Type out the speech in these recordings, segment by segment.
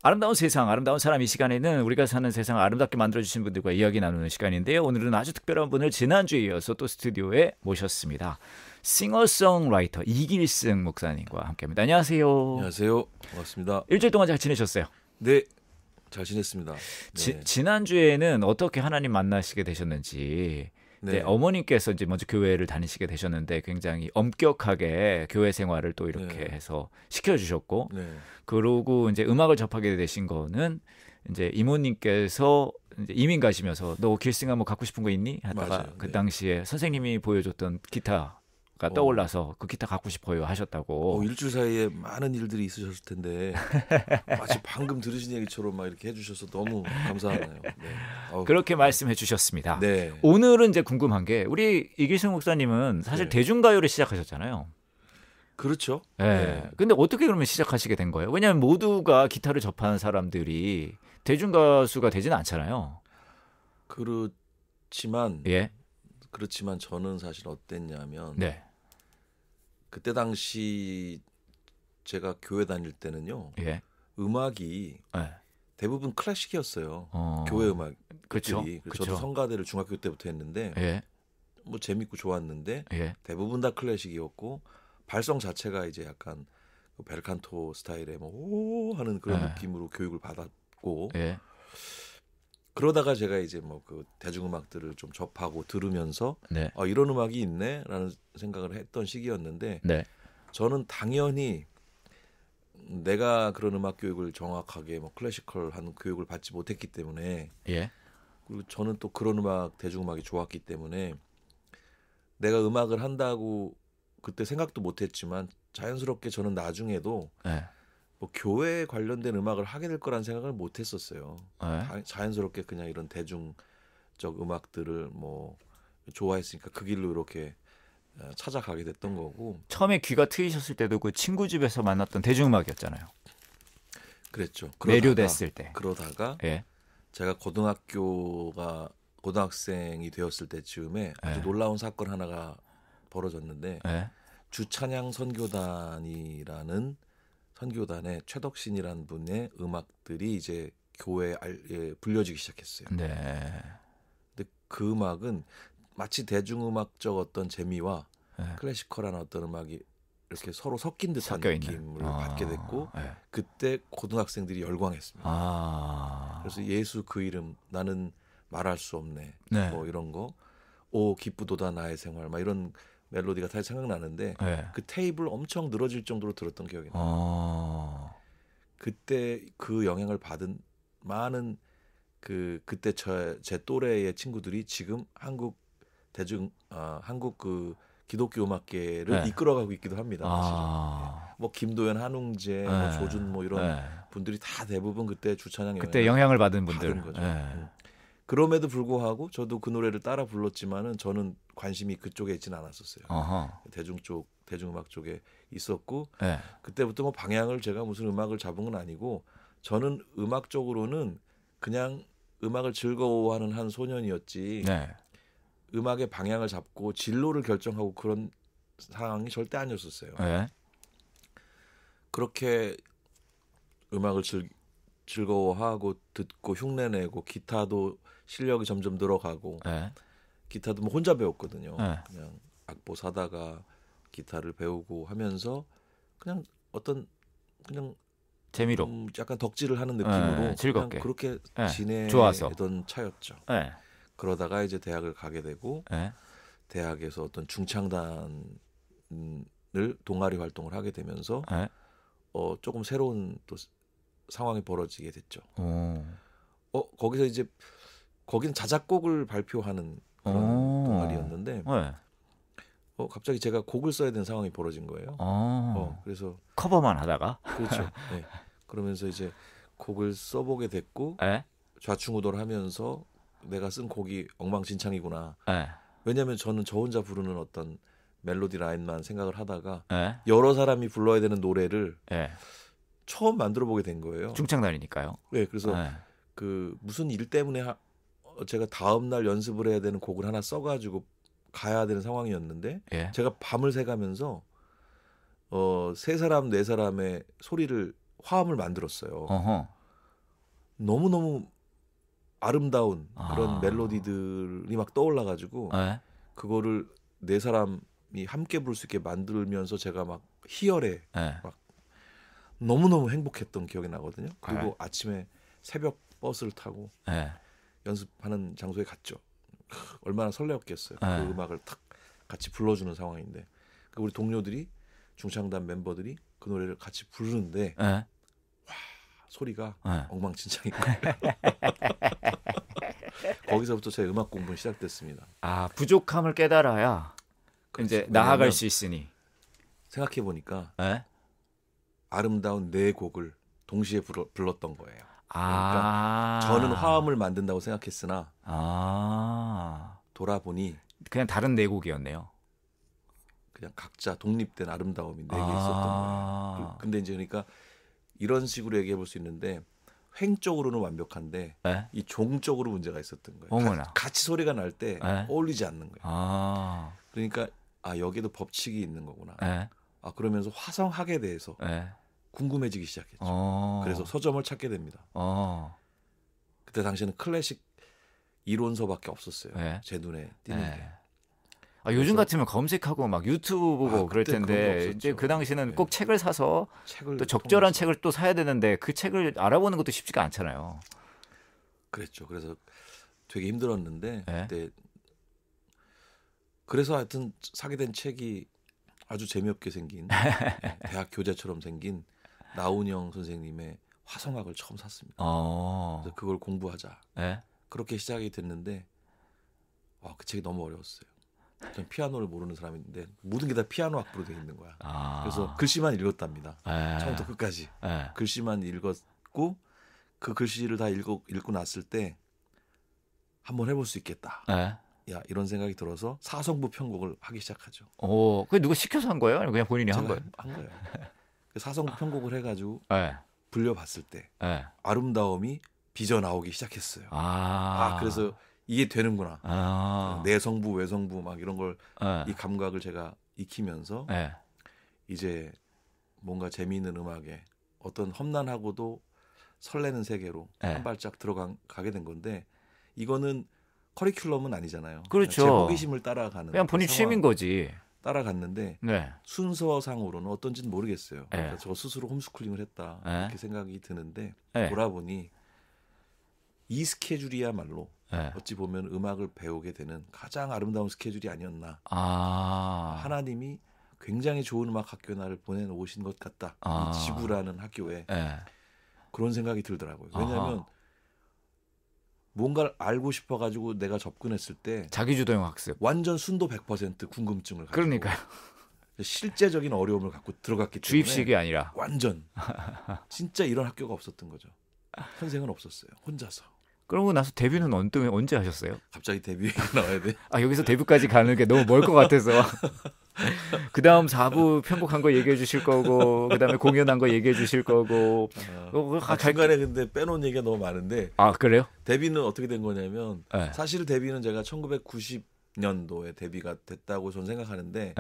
아름다운 세상, 아름다운 사람 이 시간에는 우리가 사는 세상을 아름답게 만들어주신 분들과 이야기 나누는 시간인데요. 오늘은 아주 특별한 분을 지난주에 이어서 또 스튜디오에 모셨습니다. 싱어송라이터 이길승 목사님과 함께합니다. 안녕하세요. 안녕하세요. 반갑습니다. 일주일 동안 잘 지내셨어요? 네, 잘 지냈습니다. 네. 지난주에는 어떻게 하나님 만나시게 되셨는지 네. 네, 어머님께서 이제 먼저 교회를 다니시게 되셨는데 굉장히 엄격하게 교회 생활을 또 이렇게 네. 해서 시켜주셨고 네. 그러고 이제 음악을 접하게 되신 거는 이제 이모님께서 이제 이민 가시면서 너 길승아 뭐 갖고 싶은 거 있니? 하다가 맞아요. 그 네. 당시에 선생님이 보여줬던 기타가 떠올라서 그 기타 갖고 싶어요 하셨다고. 일주일 사이에 많은 일들이 있으셨을 텐데 마치 방금 들으신 얘기처럼 막 이렇게 해주셔서 너무 감사하네요. 네. 그렇게 말씀해 주셨습니다. 네. 오늘은 이제 궁금한 게 우리 이길승 목사님은 사실 네. 대중가요를 시작하셨잖아요. 그렇죠. 네. 네. 근데 어떻게 그러면 시작하시게 된 거예요? 왜냐하면 모두가 기타를 접하는 사람들이 대중가수가 되지는 않잖아요. 그렇지만 예. 저는 사실 어땠냐면 네. 그때 당시 제가 교회 다닐 때는요. 예. 음악이 네. 대부분 클래식이었어요. 교회 음악들이. 그렇죠. 그래서 저도 성가대를 중학교 때부터 했는데 예. 뭐 재밌고 좋았는데 예. 대부분 다 클래식이었고 발성 자체가 이제 약간 벨칸토 스타일의 뭐 오 하는 그런 네. 느낌으로 교육을 받았고 예. 그러다가 제가 이제 뭐 그 대중음악들을 좀 접하고 들으면서 네. 이런 음악이 있네라는 생각을 했던 시기였는데 네. 저는 당연히 내가 그런 음악 교육을 정확하게 뭐 클래시컬한 교육을 받지 못했기 때문에 예. 그리고 저는 또 그런 음악 대중음악이 좋았기 때문에 내가 음악을 한다고 그때 생각도 못했지만 자연스럽게 저는 나중에도 예. 뭐 교회 관련된 음악을 하게 될 거란 생각을 못했었어요. 예. 자연스럽게 그냥 이런 대중적 음악들을 뭐 좋아했으니까 그 길로 이렇게 찾아가게 됐던 거고. 처음에 귀가 트이셨을 때도 그 친구 집에서 만났던 대중음악이었잖아요. 그랬죠. 매료됐을 때. 그러다가 예. 제가 고등학생이 되었을 때쯤에 아주 예. 놀라운 사건 하나가 벌어졌는데 예. 주찬양 선교단이라는 선교단의 최덕신이라는 분의 음악들이 이제 교회에 불려지기 시작했어요. 네. 근데 그 음악은 마치 대중음악적 어떤 재미와 예. 클래시컬한 어떤 음악이 이렇게 서로 섞인 듯한 섞여 있는. 느낌을 받게 됐고 예. 그때 고등학생들이 열광했습니다. 그래서 예수 그 이름 나는 말할 수 없네. 네. 뭐 이런 거. 오 기쁘도다 나의 생활 막 이런 멜로디가 다시 생각나는데 예. 그 테이블 엄청 늘어질 정도로 들었던 기억이 나요. 그때 그 영향을 받은 많은 그때 제 또래의 친구들이 지금 한국 그 기독교 음악계를 네. 이끌어가고 있기도 합니다. 사실은. 뭐 김도연, 한웅재, 뭐 조준 뭐 이런 분들이 다 대부분 그때 주찬양 그때 영향을 받은 받은 분들. 거죠. 그럼에도 불구하고 저도 그 노래를 따라 불렀지만은 저는 관심이 그쪽에 있지는 않았었어요. 대중음악 쪽에 있었고 네. 그때부터 뭐 방향을 제가 무슨 음악을 잡은 건 아니고 저는 음악적으로는 그냥 음악을 즐거워하는 한 소년이었지. 네. 음악의 방향을 잡고 진로를 결정하고 그런 상황이 절대 아니었었어요. 네. 그렇게 음악을 즐거워하고 듣고 흉내내고 기타도 실력이 점점 늘어가고 네. 기타도 뭐 혼자 배웠거든요. 네. 그냥 악보 사다가 기타를 배우고 하면서 그냥 그냥 재미로 약간 덕질을 하는 느낌으로 즐겁게 그냥 그렇게 좋아서. 지내던 차였죠. 네. 그러다가 이제 대학을 가게 되고 네. 대학에서 어떤 중창단을 동아리 활동을 하게 되면서 네. 조금 새로운 또 상황이 벌어지게 됐죠. 거기서 이제 거기는 자작곡을 발표하는 그런 동아리였는데 네. 갑자기 제가 곡을 써야 되는 상황이 벌어진 거예요. 그래서 커버만 하다가 그렇죠. 네. 그러면서 이제 곡을 써보게 됐고 네. 좌충우돌 하면서 내가 쓴 곡이 엉망진창이구나. 네. 왜냐하면 저는 저 혼자 부르는 어떤 멜로디 라인만 생각을 하다가 네. 여러 사람이 불러야 되는 노래를 네. 처음 만들어 보게 된 거예요. 중창단이니까요. 네, 그래서 그 무슨 일 때문에 제가 다음 날 연습을 해야 되는 곡을 하나 써가지고 가야 되는 상황이었는데 예. 제가 밤을 새가면서 세 사람 네 사람의 소리를 화음을 만들었어요. 너무너무 아름다운 그런 멜로디들이 막 떠올라가지고 그거를 네 사람이 함께 부를 수 있게 만들면서 제가 막 희열에 막 너무너무 행복했던 기억이 나거든요. 그리고 아침에 새벽 버스를 타고 연습하는 장소에 갔죠. 얼마나 설레었겠어요. 그 음악을 탁 같이 불러주는 상황인데 우리 동료들이 중창단 멤버들이 그 노래를 같이 부르는데 와, 소리가 엉망진창이고 거기서부터 제 음악 공부는 시작됐습니다. 아, 부족함을 깨달아야 그렇죠. 이제 나아갈 수 있으니. 생각해 보니까 아름다운 네 곡을 동시에 불렀던 거예요. 그러니까 저는 화음을 만든다고 생각했으나 돌아보니 그냥 다른 네 곡이었네요. 그냥 각자 독립된 아름다움이 네 개 있었던 거예요. 근데 이제 그러니까 이런 식으로 얘기해 볼 수 있는데 횡적으로는 완벽한데 이 종적으로 문제가 있었던 거예요. 같이 소리가 날 때 어울리지 않는 거예요. 그러니까 여기에도 법칙이 있는 거구나. 그러면서 화성학에 대해서 궁금해지기 시작했죠. 그래서 서점을 찾게 됩니다. 그때 당시에는 클래식 이론서밖에 없었어요. 제 눈에 띄는 게. 요즘 같으면 검색하고 막 유튜브 보고 그럴 텐데 이제 그 당시는 꼭 책을 사서 또 적절한 책을 또 사야 되는데 그 책을 알아보는 것도 쉽지가 않잖아요. 그랬죠. 그래서 되게 힘들었는데 그때 그래서 하여튼 사게 된 책이 아주 재미없게 생긴 대학 교재처럼 생긴 나훈영 선생님의 화성학을 처음 샀습니다. 그래서 그걸 공부하자. 그렇게 시작이 됐는데 그 책이 너무 어려웠어요. 전 피아노를 모르는 사람인데 모든 게 다 피아노 악보로 되어 있는 거야. 그래서 글씨만 읽었답니다. 처음부터 끝까지. 글씨만 읽었고 그 글씨를 다 읽고 났을 때 한번 해볼 수 있겠다. 야, 이런 생각이 들어서 사성부 편곡을 하기 시작하죠. 그게 누가 시켜서 한 거예요? 아니면 그냥 본인이 한 거예요? 한 거예요. 사성부 편곡을 해가지고 불려봤을 때 아름다움이 빚어 나오기 시작했어요. 그래서 이게 되는구나. 내성부, 외성부 막 이런 걸 이 감각을 제가 익히면서 이제 뭔가 재미있는 음악에 어떤 험난하고도 설레는 세계로 한 발짝 들어가게 된 건데 이거는 커리큘럼은 아니잖아요. 그렇죠. 제 호기심을 따라가는 그냥 본인 취미인 거지. 따라갔는데 순서상으로는 어떤지는 모르겠어요. 그러니까 저 스스로 홈스쿨링을 했다 이렇게 생각이 드는데 돌아보니 이 스케줄이야말로 어찌 보면 음악을 배우게 되는 가장 아름다운 스케줄이 아니었나. 하나님이 굉장히 좋은 음악 학교에 나를 보내놓으신 것 같다. 이 지구라는 학교에 그런 생각이 들더라고요. 왜냐하면 뭔가를 알고 싶어가지고 내가 접근했을 때 자기주도형 학습 완전 순도 100% 궁금증을 가지고 그러니까요. 실제적인 어려움을 갖고 들어갔기 때문에 주입식이 아니라 완전 진짜 이런 학교가 없었던 거죠. 선생은 없었어요. 혼자서. 그러고 나서 데뷔는 언제 하셨어요? 갑자기 데뷔 나와야 돼? 여기서 데뷔까지 가는 게 너무 멀 것 같아서. 그 다음 4부 편곡한 거 얘기해 주실 거고, 그 다음에 공연한 거 얘기해 주실 거고. 중간에 근데 빼놓은 얘기가 너무 많은데. 그래요? 데뷔는 어떻게 된 거냐면, 사실 데뷔는 제가 1990년도에 데뷔가 됐다고 저는 생각하는데,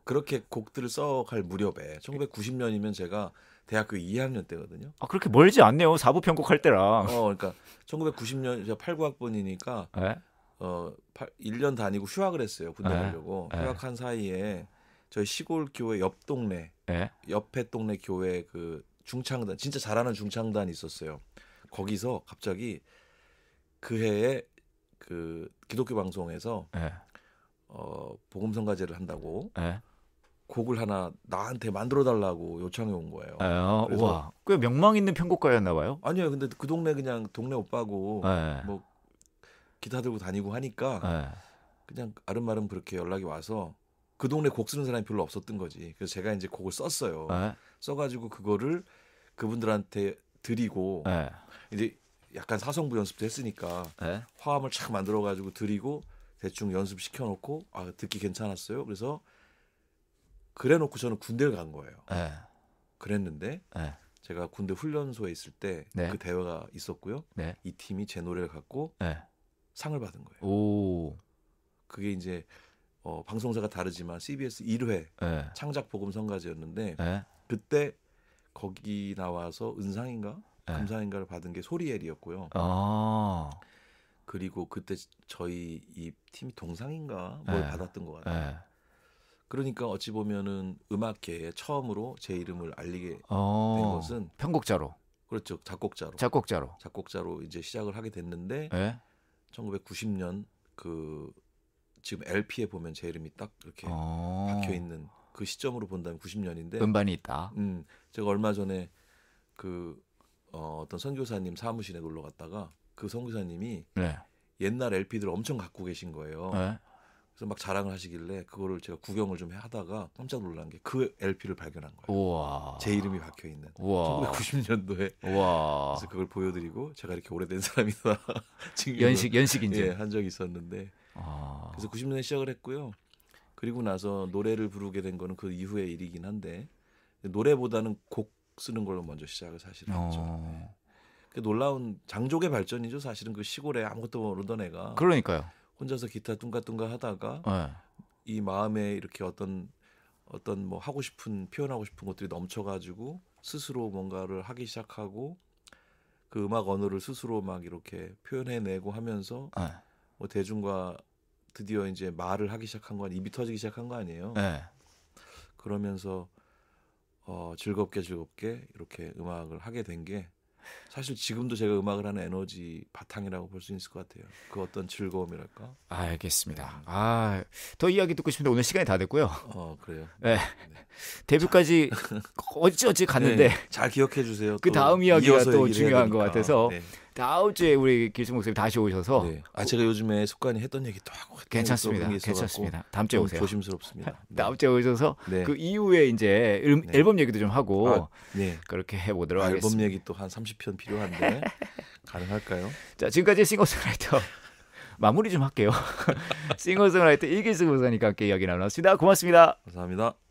그렇게 곡들을 써갈 무렵에, 1990년이면 제가 대학교 2학년 때거든요. 그렇게 멀지 않네요. 4부 편곡할 때랑. 그러니까 1990년 제가 89학번이니까 1년 다니고 휴학을 했어요. 군대 가려고. 휴학한 사이에 저희 시골 교회 옆 동네, 옆에 동네 교회 그 중창단, 진짜 잘하는 중창단이 있었어요. 거기서 갑자기 그 해에 그 기독교 방송에서 복음성가제를 한다고 곡을 하나 나한테 만들어 달라고 요청이 온 거예요. 그래서 우와, 꽤 명망 있는 편곡가였나 봐요. 아니요, 근데 그 동네 그냥 동네 오빠고 뭐 기타 들고 다니고 하니까 그냥 아름아름 그렇게 연락이 와서 그 동네 곡 쓰는 사람이 별로 없었던 거지. 그래서 제가 이제 곡을 썼어요. 써가지고 그거를 그분들한테 드리고 이제 약간 사성부 연습도 했으니까 화음을 착 만들어가지고 드리고 대충 연습 시켜놓고 듣기 괜찮았어요. 그래서 그래놓고 저는 군대를 간 거예요. 그랬는데 제가 군대 훈련소에 있을 때 그 대회가 있었고요. 이 팀이 제 노래를 갖고 상을 받은 거예요. 그게 이제 방송사가 다르지만 CBS 1회 창작 복음 성가제였는데 그때 거기 나와서 은상인가 금상인가를 받은 게 소리엘이었고요. 그리고 그때 저희 이 팀이 동상인가 뭘 받았던 것 같아요. 그러니까 어찌 보면은 음악계에 처음으로 제 이름을 알리게 된 것은 편곡자로. 그렇죠. 작곡자로 이제 시작을 하게 됐는데 1990년 그 지금 LP에 보면 제 이름이 딱 이렇게 박혀 있는 그 시점으로 본다면 90년인데 음반이 있다. 제가 얼마 전에 그 어떤 선교사님 사무실에 놀러 갔다가 그 선교사님이 옛날 LP들 엄청 갖고 계신 거예요. 그래서 막 자랑을 하시길래 그거를 제가 구경을 좀 하다가 깜짝 놀란 게 그 LP를 발견한 거예요. 우와. 제 이름이 박혀 있는. 1990년도에. 그래서 그걸 보여드리고 제가 이렇게 오래된 사람이다. 연식 인증. 한 적이 있었는데. 그래서 90년에 시작을 했고요. 그리고 나서 노래를 부르게 된 거는 그 이후의 일이긴 한데 노래보다는 곡 쓰는 걸로 먼저 시작을 사실 했죠. 그 놀라운 장족의 발전이죠. 사실은 그 시골에 아무것도 모르던 애가. 그러니까요. 혼자서 기타 뚱가뚱가 하다가 이 마음에 이렇게 어떤 뭐 하고 싶은 표현하고 싶은 것들이 넘쳐가지고 스스로 뭔가를 하기 시작하고 그 음악 언어를 스스로 막 이렇게 표현해내고 하면서 뭐 대중과 드디어 이제 말을 하기 시작한 거 아니에요. 입이 터지기 시작한 거 아니에요. 그러면서 즐겁게 이렇게 음악을 하게 된 게 사실 지금도 제가 음악을 하는 에너지 바탕이라고 볼 수 있을 것 같아요. 그 어떤 즐거움이랄까. 알겠습니다. 더 이야기 듣고 싶은데 오늘 시간이 다 됐고요. 그래요. 네. 데뷔까지 어찌 갔는데 잘 기억해 주세요. 그 다음 이야기가 또 중요한 것 같아서 다음 주에 우리 길승 목사님 다시 오셔서 제가 요즘에 습관이 했던 얘기 또 하고 괜찮습니다. 다음 주에 오세요. 조심스럽습니다. 다음 주에 오셔서 그 이후에 이제 앨범 얘기도 좀 하고 그렇게 해보도록 하겠습니다. 앨범 얘기 또 한 30편 필요한데 가능할까요? 자, 지금까지 싱어송라이터 마무리 좀 할게요. 싱어송라이터 이길승 목사님과 함께 이야기 나눴습니다. 고맙습니다. 감사합니다.